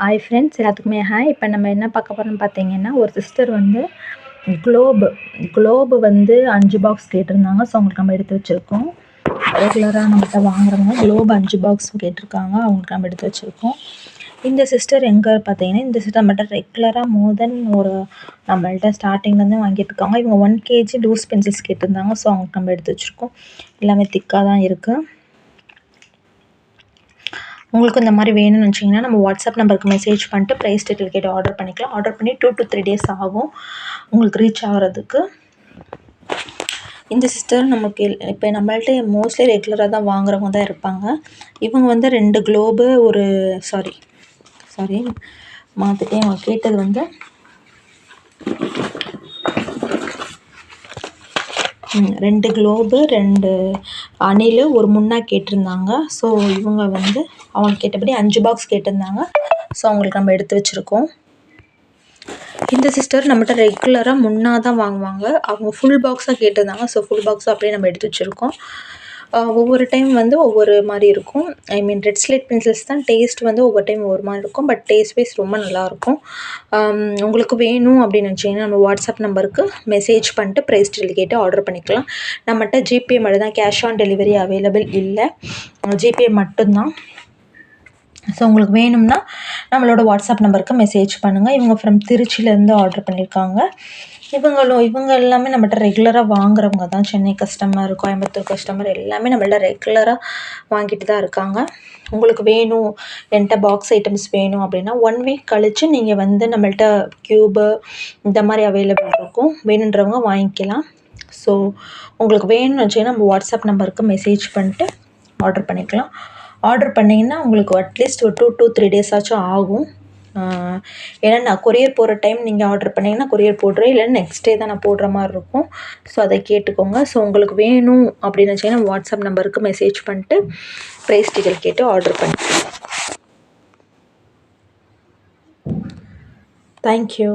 Hi friends, எல்லாத்துக்குமே hi. இப்போ நம்ம என்ன பார்க்க போகிறோம்னு பார்த்தீங்கன்னா, ஒரு சிஸ்டர் வந்து குளோபு வந்து 5 பாக்ஸ் கேட்டிருந்தாங்க. ஸோ அவங்களுக்கு நம்ம எடுத்து வச்சுருக்கோம். ரெகுலராக நம்மகிட்ட வாங்குறவங்க குளோபு 5 பாக்ஸ் கேட்டிருக்காங்க. அவங்களுக்கு நம்ம எடுத்து வச்சுருக்கோம். இந்த சிஸ்டர் எங்கே பார்த்தீங்கன்னா, இந்த சிஸ்டர் நம்மகிட்ட ரெகுலராக மோர் தென் நம்மள்ட்ட ஸ்டார்டிங்லேருந்து வாங்கிட்டு இருக்காங்க. இவங்க 1 kg லூஸ் பென்சில்ஸ் கேட்டிருந்தாங்க. ஸோ அவங்களுக்கு நம்ம எடுத்து வச்சுருக்கோம். எல்லாமே திக்காக தான் இருக்குது. உங்களுக்கு இந்த மாதிரி வேணும்னு நினச்சிங்கன்னா நம்ம வாட்ஸ்அப் நம்பருக்கு மெசேஜ் பண்ணிட்டு ப்ரைஸ் டீட்டெயில் கேட்டு ஆர்டர் பண்ணிக்கலாம். ஆர்டர் பண்ணி 2 to 3 days ஆகும் உங்களுக்கு ரீச் ஆகிறதுக்கு. இந்த சிஸ்டர் நமக்கு இப்போ நம்மள்ட்ட மோஸ்ட்லி ரெகுலராக தான் வாங்குறவங்க தான் இருப்பாங்க. இவங்க வந்து 2 குளோபு சாரி மாற்றிட்டேன். அவங்க கேட்டது வந்து 2 குளோபு, 2 அணில், ஒரு முன்னா கேட்டிருந்தாங்க. ஸோ இவங்க வந்து அவங்க கேட்டபடி 5 பாக்ஸ் கேட்டிருந்தாங்க. ஸோ அவங்களுக்கு நம்ம எடுத்து வச்சுருக்கோம். இந்த சிஸ்டர் நம்மகிட்ட ரெகுலராக முன்னா தான் வாங்குவாங்க. அவங்க ஃபுல் பாக்ஸாக கேட்டிருந்தாங்க. ஸோ ஃபுல் பாக்ஸாக அப்படியே நம்ம எடுத்து வச்சுருக்கோம். ஒவ்வொரு டைம் வந்து ஒவ்வொரு மாதிரி இருக்கும். ரெட் ஸ்லேட் பென்சில்ஸ் தான் டேஸ்ட் வந்து ஒவ்வொரு டைம் ஒவ்வொரு மாதிரி இருக்கும். பட் டேஸ்ட் வைஸ் ரொம்ப நல்லாயிருக்கும். உங்களுக்கு வேணும் அப்படின்னு நினச்சிங்கன்னா நம்ம வாட்ஸ்அப் நம்பருக்கு மெசேஜ் பண்ணிட்டு ப்ரைஸ் டீட்டெயில் கேட்டு ஆர்டர் பண்ணிக்கலாம். நம்மகிட்ட ஜிபே மட்டும் தான், கேஷ் ஆன் டெலிவரி அவைலபிள் இல்லை. ஜிபே மட்டும்தான். ஸோ உங்களுக்கு வேணும்னா நம்மளோட வாட்ஸ்அப் நம்பருக்கு மெசேஜ் பண்ணுங்கள். இவங்க ஃப்ரம் திருச்சியிலேருந்து ஆர்டர் பண்ணியிருக்காங்க. இவங்க எல்லாமே நம்மகிட்ட ரெகுலராக வாங்குறவங்க தான். சென்னை கஸ்டமர், கோயம்புத்தூர் கஸ்டமர் எல்லாமே நம்மள்ட்ட ரெகுலராக வாங்கிட்டு தான் இருக்காங்க. உங்களுக்கு வேணும், என்கிட்ட பாக்ஸ் ஐட்டம்ஸ் வேணும் அப்படின்னா 1 week கழித்து நீங்கள் வந்து நம்மள்ட்ட க்யூபு இந்த மாதிரி அவைலபிள் இருக்கும். வேணுன்றவங்க வாங்கிக்கலாம். ஸோ உங்களுக்கு வேணும்னு வச்சிங்கன்னா நம்ம வாட்ஸ்அப் நம்பருக்கு மெசேஜ் பண்ணிட்டு ஆர்டர் பண்ணிக்கலாம். ஆர்டர் பண்ணிங்கன்னா உங்களுக்கு அட்லீஸ்ட் ஒரு 2 to 3 days ஆச்சும் ஆகும். ஏன்னா நான் கொரியர் போகிற டைம் நீங்கள் ஆர்டர் பண்ணிங்கன்னா கொரியர் போடுறேன், இல்லைன்னா நெக்ஸ்ட் டே தான் நான் போடுற மாதிரி இருக்கும். ஸோ அதை கேட்டுக்கோங்க. ஸோ உங்களுக்கு வேணும் அப்படின்னு வச்சிங்கன்னா வாட்ஸ்அப் நம்பருக்கு மெசேஜ் பண்ணிட்டு ப்ரைஸ் டீட்டெயில் கேட்டு ஆர்டர் பண்ணிக்கலாம். தேங்க்யூ.